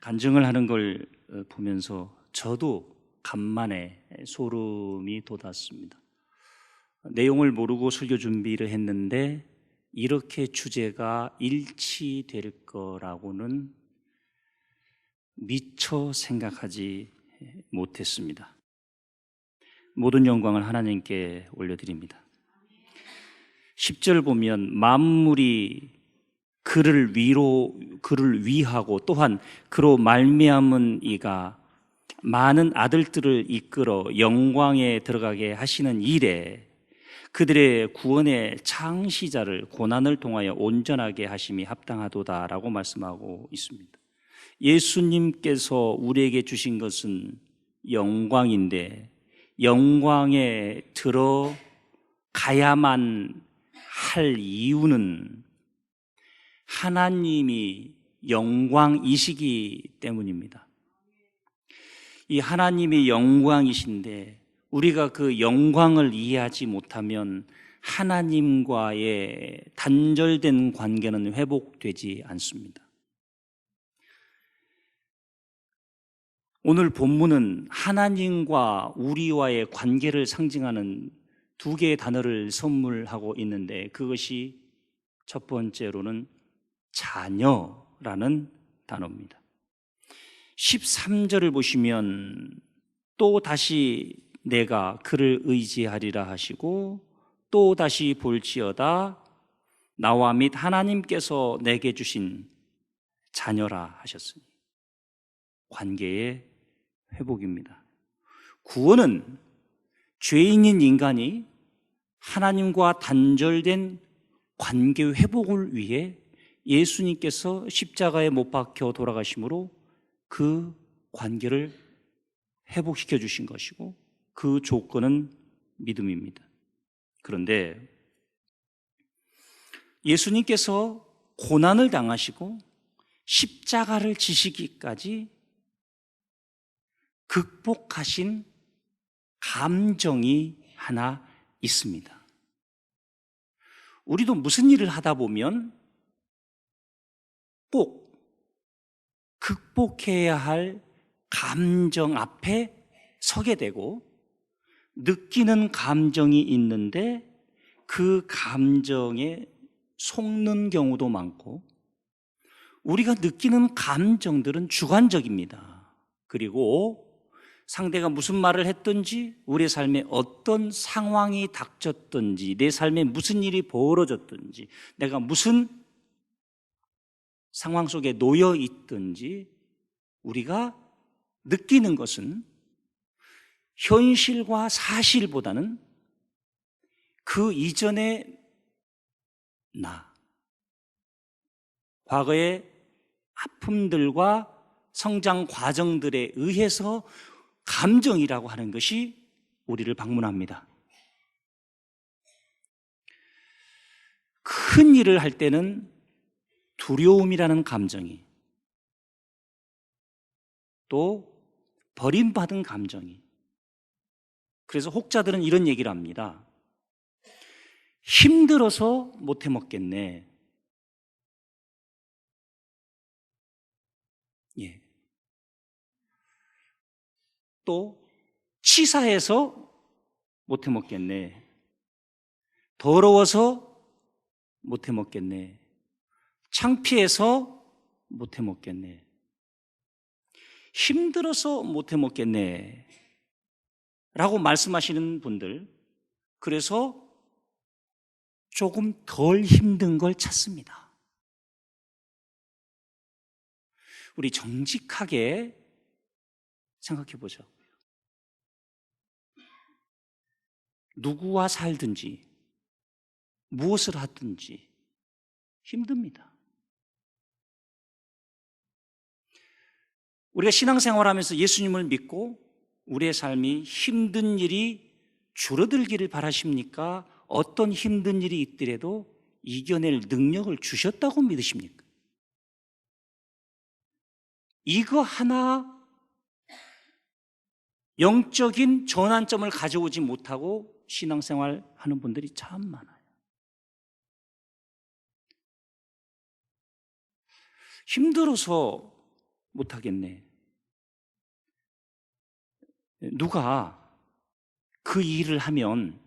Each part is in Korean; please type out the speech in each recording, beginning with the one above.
간증을 하는 걸 보면서 저도 간만에 소름이 돋았습니다. 내용을 모르고 설교 준비를 했는데 이렇게 주제가 일치될 거라고는 미처 생각하지 못했습니다. 모든 영광을 하나님께 올려드립니다. 10절 보면 만물이 그를 위하고 또한 그로 말미암은 이가 많은 아들들을 이끌어 영광에 들어가게 하시는 일에 그들의 구원의 창시자를 고난을 통하여 온전하게 하심이 합당하도다라고 말씀하고 있습니다. 예수님께서 우리에게 주신 것은 영광인데 영광에 들어가야만 할 이유는 하나님이 영광이시기 때문입니다. 이 하나님이 영광이신데 우리가 그 영광을 이해하지 못하면 하나님과의 단절된 관계는 회복되지 않습니다. 오늘 본문은 하나님과 우리와의 관계를 상징하는 두 개의 단어를 선물하고 있는데 그것이 첫 번째로는 자녀라는 단어입니다. 13절을 보시면 또 다시 내가 그를 의지하리라 하시고 또 다시 볼지어다 나와 및 하나님께서 내게 주신 자녀라 하셨으니 관계의 회복입니다. 구원은 죄인인 인간이 하나님과 단절된 관계 회복을 위해 예수님께서 십자가에 못 박혀 돌아가심으로 그 관계를 회복시켜 주신 것이고 그 조건은 믿음입니다. 그런데 예수님께서 고난을 당하시고 십자가를 지시기까지 극복하신 감정이 하나 있습니다. 우리도 무슨 일을 하다 보면 꼭 극복해야 할 감정 앞에 서게 되고 느끼는 감정이 있는데 그 감정에 속는 경우도 많고 우리가 느끼는 감정들은 주관적입니다. 그리고 상대가 무슨 말을 했든지 우리의 삶에 어떤 상황이 닥쳤든지 내 삶에 무슨 일이 벌어졌든지 내가 무슨 상황 속에 놓여 있든지 우리가 느끼는 것은 현실과 사실보다는 그 이전의 나, 과거의 아픔들과 성장 과정들에 의해서 감정이라고 하는 것이 우리를 방문합니다. 큰 일을 할 때는 두려움이라는 감정이 또 버림받은 감정이 그래서 혹자들은 이런 얘기를 합니다. 힘들어서 못 해먹겠네. 예. 또 치사해서 못 해먹겠네. 더러워서 못 해먹겠네. 창피해서 못 해먹겠네. 힘들어서 못 해먹겠네 라고 말씀하시는 분들, 그래서 조금 덜 힘든 걸 찾습니다. 우리 정직하게 생각해 보죠. 누구와 살든지 무엇을 하든지 힘듭니다. 우리가 신앙생활하면서 예수님을 믿고 우리의 삶이 힘든 일이 줄어들기를 바라십니까? 어떤 힘든 일이 있더라도 이겨낼 능력을 주셨다고 믿으십니까? 이거 하나 영적인 전환점을 가져오지 못하고 신앙생활 하는 분들이 참 많아요. 힘들어서 못하겠네. 누가 그 일을 하면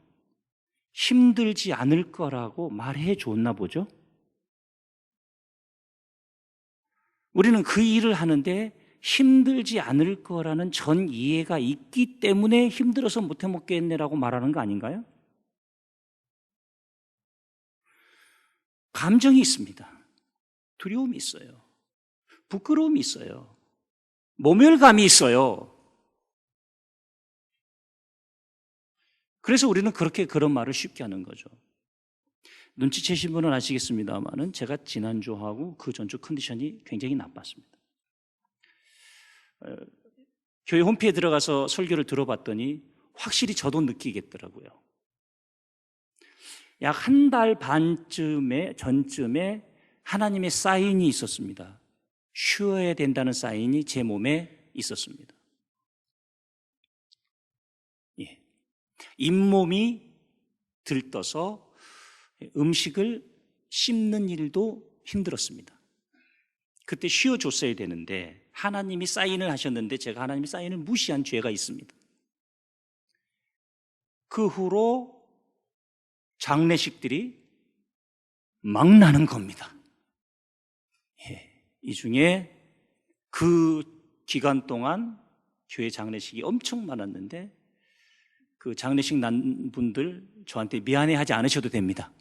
힘들지 않을 거라고 말해 줬나 보죠? 우리는 그 일을 하는데 힘들지 않을 거라는 전 이해가 있기 때문에 힘들어서 못해 먹겠네라고 말하는 거 아닌가요? 감정이 있습니다. 두려움이 있어요. 부끄러움이 있어요. 모멸감이 있어요. 그래서 우리는 그렇게 그런 말을 쉽게 하는 거죠. 눈치채신 분은 아시겠습니다만은 제가 지난주하고 그 전주 컨디션이 굉장히 나빴습니다. 교회 홈페이지에 들어가서 설교를 들어봤더니 확실히 저도 느끼겠더라고요. 약 한 달 전쯤에 하나님의 사인이 있었습니다. 쉬어야 된다는 사인이 제 몸에 있었습니다. 예. 잇몸이 들떠서 음식을 씹는 일도 힘들었습니다. 그때 쉬어줬어야 되는데 하나님이 사인을 하셨는데 제가 하나님의 사인을 무시한 죄가 있습니다. 그 후로 장례식들이 막 나는 겁니다. 예, 이 중에 그 기간 동안 교회 장례식이 엄청 많았는데 그 장례식 난 분들 저한테 미안해하지 않으셔도 됩니다.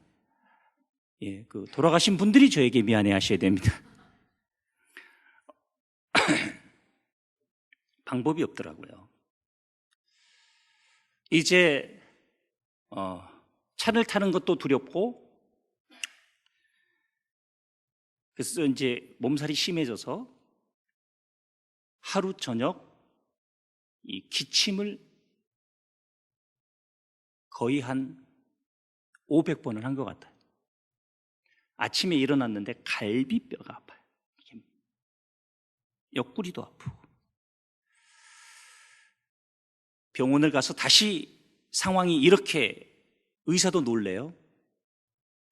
예, 그 돌아가신 분들이 저에게 미안해하셔야 됩니다. 방법이 없더라고요. 이제 차를 타는 것도 두렵고, 그래서 이제 몸살이 심해져서 하루 저녁 이 기침을 거의 한 500번을 한 것 같아요. 아침에 일어났는데 갈비뼈가 아파요. 옆구리도 아프고. 병원을 가서 다시 상황이 이렇게 의사도 놀래요.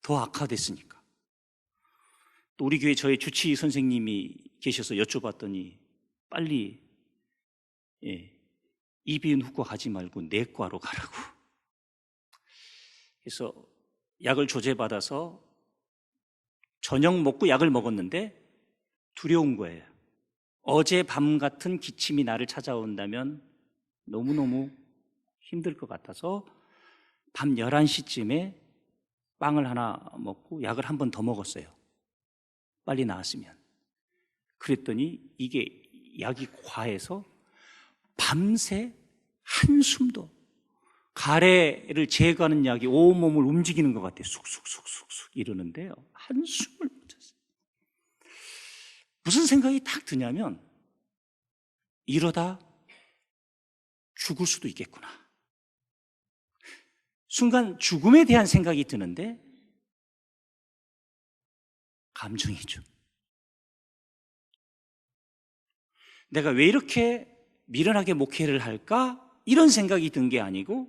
더 악화됐으니까. 또 우리 교회 저희 주치 선생님이 계셔서 여쭤봤더니 빨리 이비인 후과 가지 말고 내과로 가라고. 그래서 약을 조제받아서 저녁 먹고 약을 먹었는데 두려운 거예요. 어젯밤 같은 기침이 나를 찾아온다면 너무너무 힘들 것 같아서 밤 11시쯤에 빵을 하나 먹고 약을 한 번 더 먹었어요. 빨리 나았으면. 그랬더니 이게 약이 과해서 밤새 한숨도, 가래를 제거하는 약이 온몸을 움직이는 것 같아요. 쑥쑥쑥쑥쑥 이러는데요. 한숨을 못 잤어요. 무슨 생각이 딱 드냐면 이러다 죽을 수도 있겠구나. 순간 죽음에 대한 생각이 드는데 감정이죠. 내가 왜 이렇게 미련하게 목회를 할까? 이런 생각이 든 게 아니고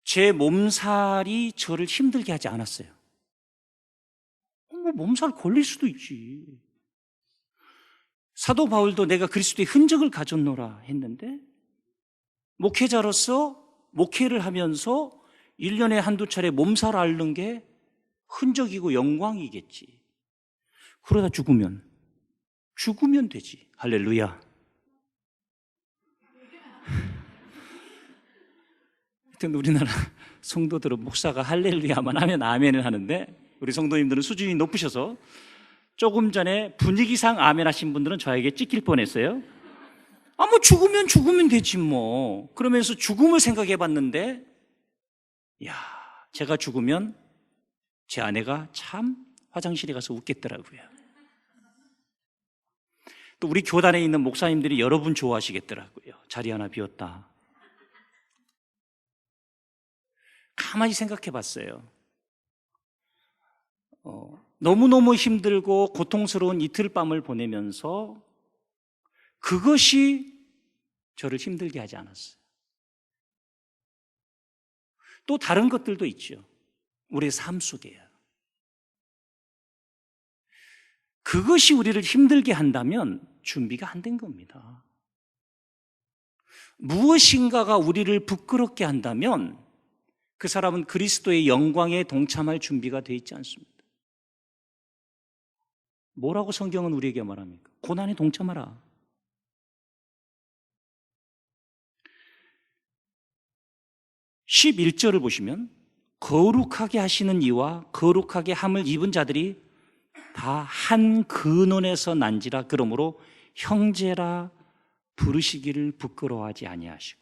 제 몸살이 저를 힘들게 하지 않았어요. 뭐 몸살 걸릴 수도 있지. 사도 바울도 내가 그리스도의 흔적을 가졌노라 했는데 목회자로서 목회를 하면서 1년에 한두 차례 몸살 앓는 게 흔적이고 영광이겠지. 그러다 죽으면 되지. 할렐루야. 하여튼 우리나라 성도들은 목사가 할렐루야만 하면 아멘을 하는데 우리 성도님들은 수준이 높으셔서 조금 전에 분위기상 아멘 하신 분들은 저에게 찍힐 뻔했어요. 뭐 죽으면 되지 뭐. 그러면서 죽음을 생각해 봤는데 제가 죽으면 제 아내가 참 화장실에 가서 웃겠더라고요. 또 우리 교단에 있는 목사님들이 여러분 좋아하시겠더라고요. 자리 하나 비었다. 가만히 생각해 봤어요. 너무너무 힘들고 고통스러운 이틀 밤을 보내면서 그것이 저를 힘들게 하지 않았어요. 또 다른 것들도 있죠. 우리의 삶 속에요. 그것이 우리를 힘들게 한다면 준비가 안 된 겁니다. 무엇인가가 우리를 부끄럽게 한다면 그 사람은 그리스도의 영광에 동참할 준비가 되어 있지 않습니다. 뭐라고 성경은 우리에게 말합니까? 고난에 동참하라. (11절을) 보시면 거룩하게 하시는 이와 거룩하게 함을 입은 자들이 다 한 근원에서 난지라. 그러므로 형제라 부르시기를 부끄러워하지 아니하시고.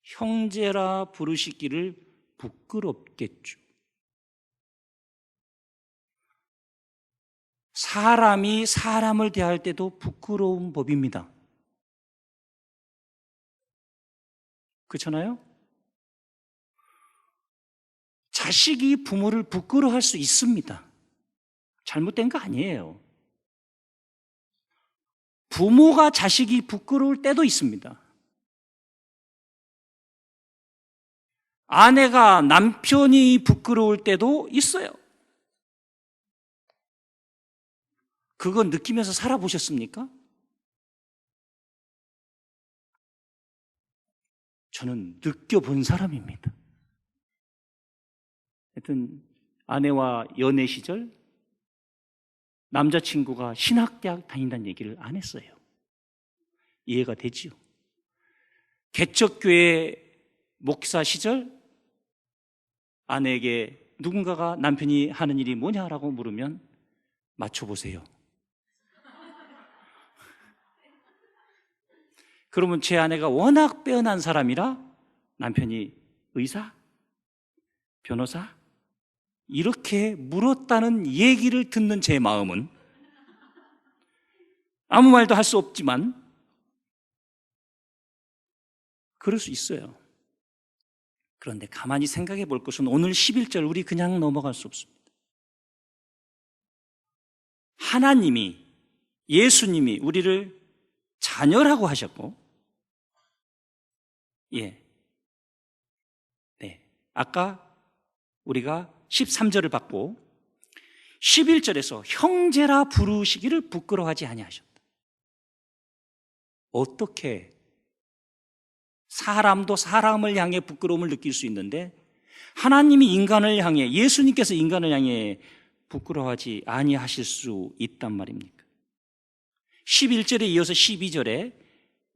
형제라 부르시기를 부끄럽겠죠. 사람이 사람을 대할 때도 부끄러운 법입니다. 그렇잖아요? 자식이 부모를 부끄러워할 수 있습니다. 잘못된 거 아니에요. 부모가 자식이 부끄러울 때도 있습니다. 아내가 남편이 부끄러울 때도 있어요. 그거 느끼면서 살아보셨습니까? 저는 느껴본 사람입니다. 하여튼 아내와 연애 시절 남자친구가 신학대학 다닌다는 얘기를 안 했어요. 이해가 되지요. 개척교회 목사 시절 아내에게 누군가가 남편이 하는 일이 뭐냐라고 물으면 맞춰보세요. 그러면 제 아내가 워낙 빼어난 사람이라 남편이 의사? 변호사? 이렇게 물었다는 얘기를 듣는 제 마음은 아무 말도 할 수 없지만 그럴 수 있어요. 그런데 가만히 생각해 볼 것은 오늘 11절 우리 그냥 넘어갈 수 없습니다. 하나님이, 예수님이 우리를 자녀라고 하셨고, 아까 우리가 13절을 받고 11절에서 형제라 부르시기를 부끄러워하지 아니하셨다. 어떻게 사람도 사람을 향해 부끄러움을 느낄 수 있는데 하나님이 인간을 향해, 예수님께서 인간을 향해 부끄러워하지 아니하실 수 있단 말입니까? 11절에 이어서 12절에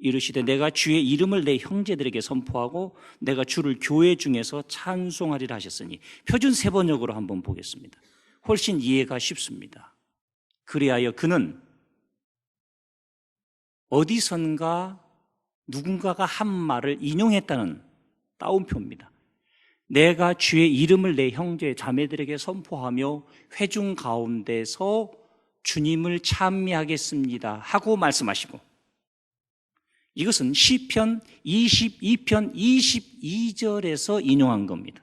이르시되 내가 주의 이름을 내 형제들에게 선포하고 내가 주를 교회 중에서 찬송하리라 하셨으니, 표준 세번역으로 한번 보겠습니다. 훨씬 이해가 쉽습니다. 그리하여 그는 어디선가 누군가가 한 말을 인용했다는 따옴표입니다. 내가 주의 이름을 내 형제 자매들에게 선포하며 회중 가운데서 주님을 찬미하겠습니다 하고 말씀하시고, 이것은 시편 22편 22절에서 인용한 겁니다.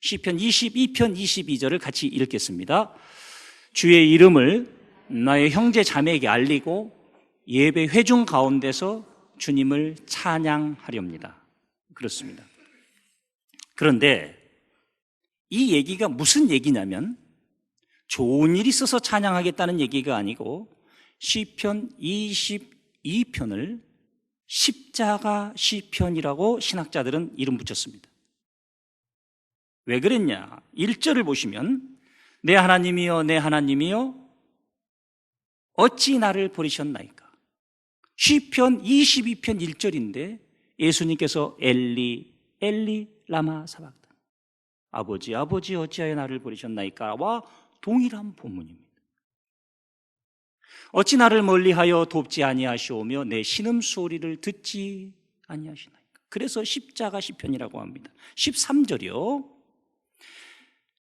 시편 22편 22절을 같이 읽겠습니다. 주의 이름을 나의 형제 자매에게 알리고 예배 회중 가운데서 주님을 찬양하렵니다. 그렇습니다. 그런데 이 얘기가 무슨 얘기냐면 좋은 일이 있어서 찬양하겠다는 얘기가 아니고 시편 22편을 십자가 시편이라고 신학자들은 이름 붙였습니다. 왜 그랬냐? 1절을 보시면 내 하나님이여 내 하나님이여 어찌 나를 버리셨나이까? 시편 22편 1절인데 예수님께서 엘리 엘리 라마 사박단, 아버지 아버지 어찌하여 나를 버리셨나이까와 동일한 본문입니다. 어찌 나를 멀리하여 돕지 아니하시오며 내 신음소리를 듣지 아니하시나이까? 그래서 십자가 시편이라고 합니다. 13절이요.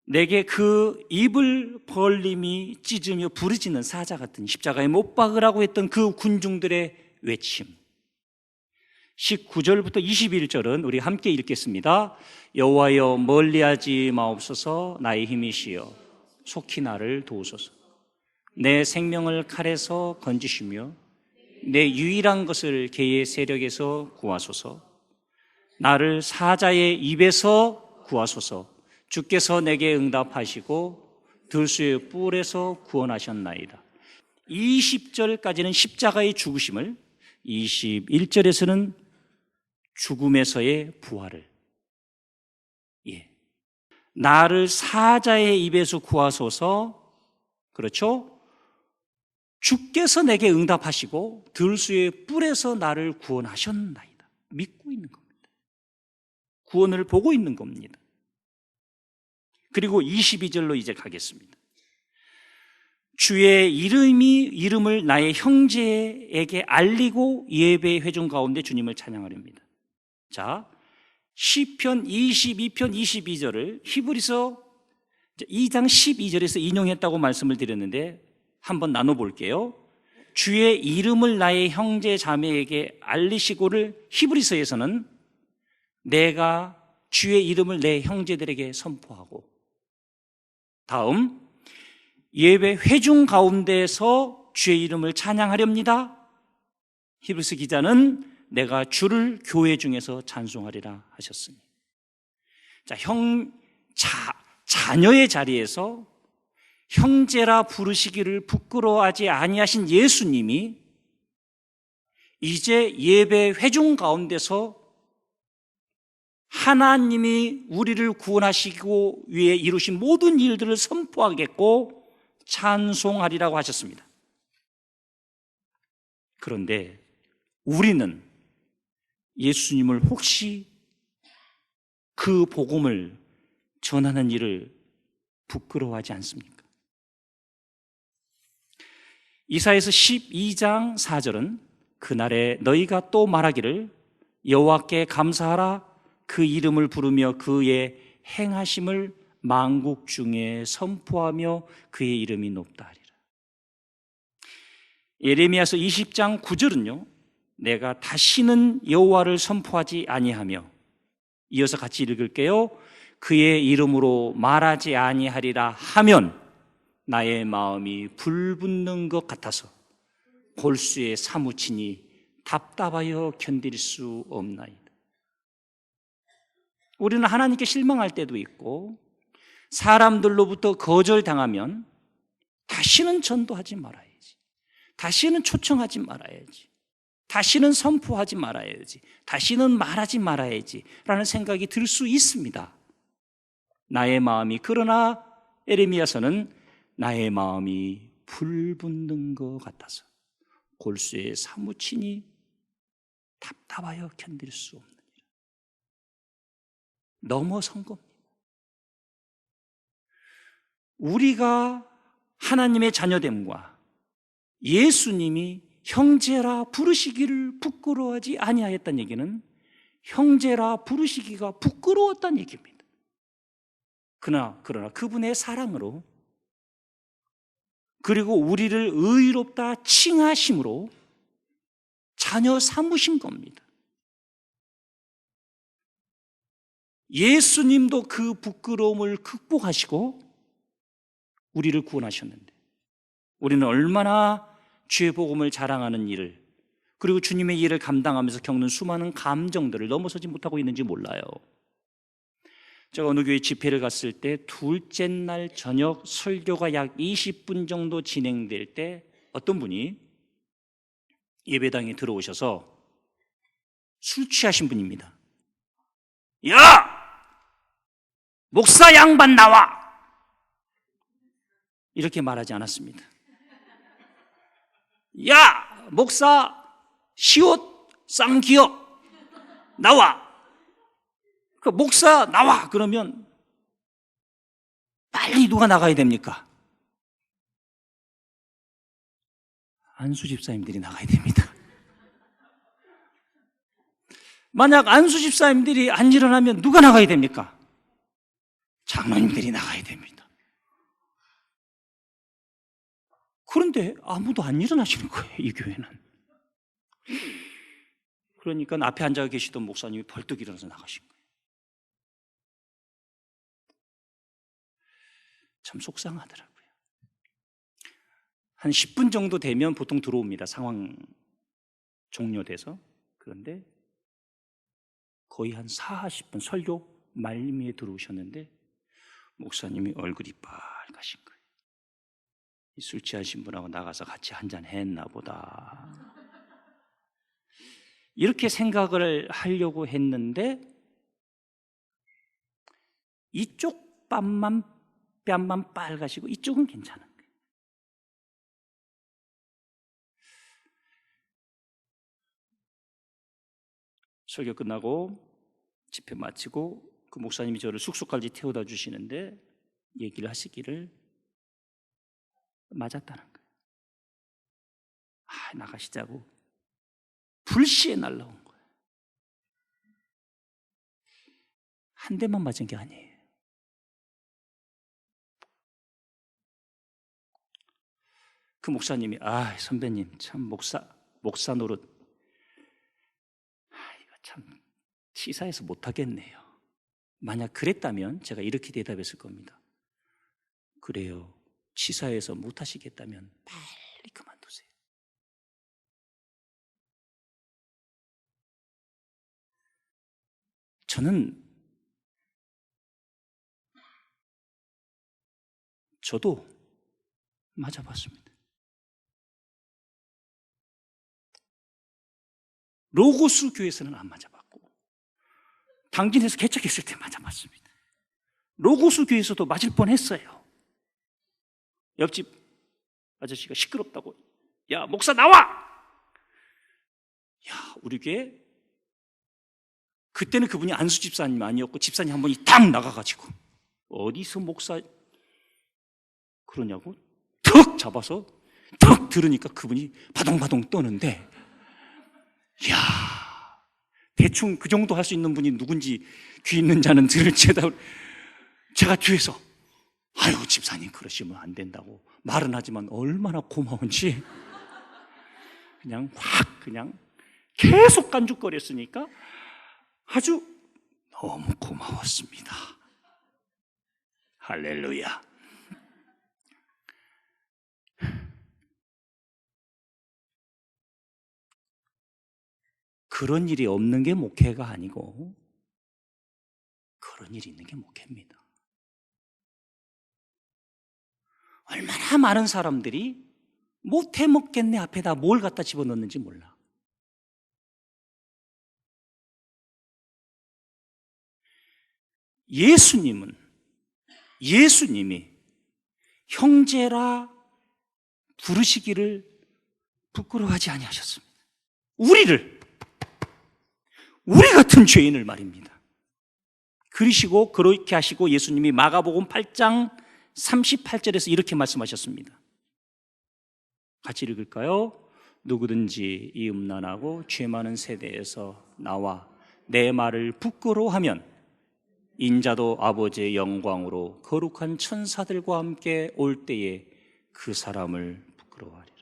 내게 그 입을 벌림이 찢으며 부르짖는 사자 같은 십자가에 못 박으라고 했던 그 군중들의 외침. 19절부터 21절은 우리 함께 읽겠습니다. 여호와여 멀리하지 마옵소서. 나의 힘이시여 속히 나를 도우소서. 내 생명을 칼에서 건지시며 내 유일한 것을 개의 세력에서 구하소서. 나를 사자의 입에서 구하소서. 주께서 내게 응답하시고 들수의 뿔에서 구원하셨나이다. 20절까지는 십자가의 죽으심을, 21절에서는 죽음에서의 부활을, 나를 사자의 입에서 구하소서, 그렇죠? 주께서 내게 응답하시고 들수의 뿔에서 나를 구원하셨나이다. 믿고 있는 겁니다. 구원을 보고 있는 겁니다. 그리고 22절로 이제 가겠습니다. 주의 이름을 나의 형제에게 알리고 예배 회중 가운데 주님을 찬양하렵니다. 자, 시편 22편 22절을 히브리서 2장 12절에서 인용했다고 말씀을 드렸는데 한번 나눠볼게요. 주의 이름을 나의 형제 자매에게 알리시고를 히브리서에서는 내가 주의 이름을 내 형제들에게 선포하고, 다음 예배 회중 가운데서 주의 이름을 찬양하렵니다. 히브리서 기자는 내가 주를 교회 중에서 찬송하리라 하셨으니, 자녀의 자리에서 형제라 부르시기를 부끄러워하지 아니하신 예수님이 이제 예배 회중 가운데서 하나님이 우리를 구원하시고 위해 이루신 모든 일들을 선포하겠고 찬송하리라고 하셨습니다. 그런데 우리는 예수님을 혹시 그 복음을 전하는 일을 부끄러워하지 않습니까? 이사야서 12장 4절은 그날에 너희가 또 말하기를 여호와께 감사하라, 그 이름을 부르며 그의 행하심을 만국 중에 선포하며 그의 이름이 높다 하리라. 예레미야서 20장 9절은요, 내가 다시는 여호와를 선포하지 아니하며, 이어서 같이 읽을게요. 그의 이름으로 말하지 아니하리라 하면 나의 마음이 불붙는 것 같아서 골수에 사무치니 답답하여 견딜 수 없나이다. 우리는 하나님께 실망할 때도 있고 사람들로부터 거절당하면 다시는 전도하지 말아야지, 다시는 초청하지 말아야지, 다시는 선포하지 말아야지, 다시는 말하지 말아야지 라는 생각이 들 수 있습니다. 나의 마음이, 그러나 에레미야서는 나의 마음이 불붙는 것 같아서 골수에 사무치니 답답하여 견딜 수 없느니라. 넘어선 겁니다. 우리가 하나님의 자녀됨과 예수님이 형제라 부르시기를 부끄러워하지 아니하였다는 얘기는 형제라 부르시기가 부끄러웠다는 얘기입니다. 그러나 그분의 사랑으로, 그리고 우리를 의롭다 칭하심으로 자녀 삼으신 겁니다. 예수님도 그 부끄러움을 극복하시고 우리를 구원하셨는데 우리는 얼마나 주의 복음을 자랑하는 일을, 그리고 주님의 일을 감당하면서 겪는 수많은 감정들을 넘어서지 못하고 있는지 몰라요. 제가 어느 교회 집회를 갔을 때 둘째 날 저녁 설교가 약 20분 정도 진행될 때 어떤 분이 예배당에 들어오셔서 술 취하신 분입니다. 야! 목사 양반 나와! 이렇게 말하지 않았습니다. 야! 목사 시옷 쌍기어 나와! 그 목사 나와! 그러면 빨리 누가 나가야 됩니까? 안수 집사님들이 나가야 됩니다. 만약 안수 집사님들이 안 일어나면 누가 나가야 됩니까? 장로님들이 나가야 됩니다. 그런데 아무도 안 일어나시는 거예요, 이 교회는. 그러니까 앞에 앉아 계시던 목사님이 벌떡 일어나서 나가신 거예요. 참 속상하더라고요. 한 10분 정도 되면 보통 들어옵니다, 상황 종료돼서. 그런데 거의 한 40분 설교 말미에 들어오셨는데 목사님이 얼굴이 빨가신 거예요. 술 취하신 분하고 나가서 같이 한잔 했나 보다. 이렇게 생각을 하려고 했는데 이쪽 뺨만 빨가시고 이쪽은 괜찮은 거예요. 설교 끝나고 집회 마치고 그 목사님이 저를 숙소까지 태워다 주시는데 얘기를 하시기를 맞았다는 거예요. 나가시자고 불시에 날라온 거예요. 한 대만 맞은 게 아니에요. 그 목사님이 선배님 참 목사 노릇 이거 참 시사해서 못하겠네요. 만약 그랬다면 제가 이렇게 대답했을 겁니다. 그래요. 치사해서 못하시겠다면 빨리 그만두세요. 저도 맞아봤습니다. 로고스 교회에서는 안 맞아봤고 당진에서 개척했을 때 맞아봤습니다. 로고스 교회에서도 맞을 뻔했어요. 옆집 아저씨가 시끄럽다고 야 목사 나와! 야 우리 교회 그때는 그분이 안수 집사님 아니었고 집사님 한 분이 딱 나가가지고 어디서 목사 그러냐고 턱 잡아서 턱 들으니까 그분이 바동바동 떠는데 야 대충 그 정도 할 수 있는 분이 누군지 귀 있는 자는 들을지어다. 제가 뒤에서 아유 집사님 그러시면 안 된다고 말은 하지만 얼마나 고마운지 그냥 계속 깐죽거렸으니까 아주 너무 고마웠습니다. 할렐루야. 그런 일이 없는 게 목회가 아니고 그런 일이 있는 게 목회입니다. 얼마나 많은 사람들이 못해 먹겠네 앞에다 뭘 갖다 집어넣는지 몰라. 예수님이 형제라 부르시기를 부끄러워하지 아니하셨습니다. 우리 같은 죄인을 말입니다. 그렇게 하시고 예수님이 마가복음 8장 38절에서 이렇게 말씀하셨습니다. 같이 읽을까요? 누구든지 이 음란하고 죄 많은 세대에서 나와 내 말을 부끄러워하면 인자도 아버지의 영광으로 거룩한 천사들과 함께 올 때에 그 사람을 부끄러워하리라.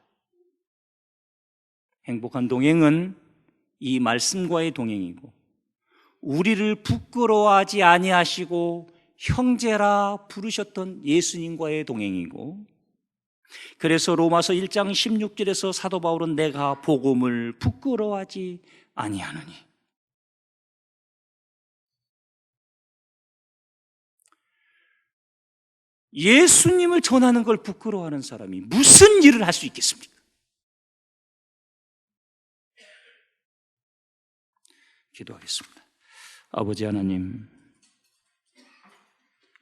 행복한 동행은 이 말씀과의 동행이고 우리를 부끄러워하지 아니하시고 형제라 부르셨던 예수님과의 동행이고 그래서 로마서 1장 16절에서 사도 바울은 내가 복음을 부끄러워하지 아니하노니 예수님을 전하는 걸 부끄러워하는 사람이 무슨 일을 할 수 있겠습니까? 기도하겠습니다. 아버지 하나님,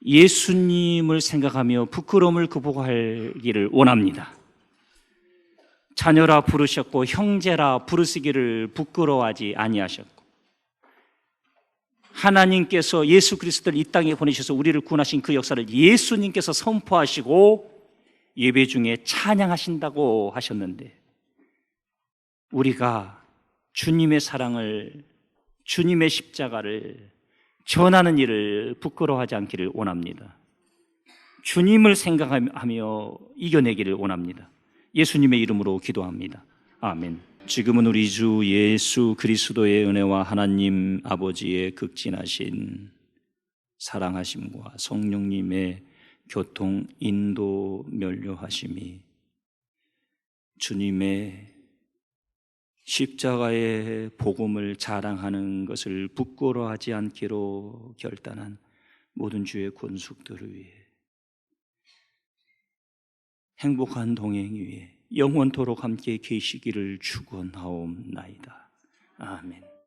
예수님을 생각하며 부끄러움을 극복하기를 원합니다. 자녀라 부르셨고 형제라 부르시기를 부끄러워하지 아니하셨고 하나님께서 예수 그리스도를 이 땅에 보내셔서 우리를 구원하신 그 역사를 예수님께서 선포하시고 예배 중에 찬양하신다고 하셨는데 우리가 주님의 사랑을 주님의 십자가를 전하는 일을 부끄러워하지 않기를 원합니다. 주님을 생각하며 이겨내기를 원합니다. 예수님의 이름으로 기도합니다. 아멘. 지금은 우리 주 예수 그리스도의 은혜와 하나님 아버지의 극진하신 사랑하심과 성령님의 교통 인도 면류하심이 주님의 십자가의 복음을 자랑하는 것을 부끄러워하지 않기로 결단한 모든 주의 권속들을 위해 행복한 동행 위에 영원토록 함께 계시기를 축원하옵나이다. 아멘.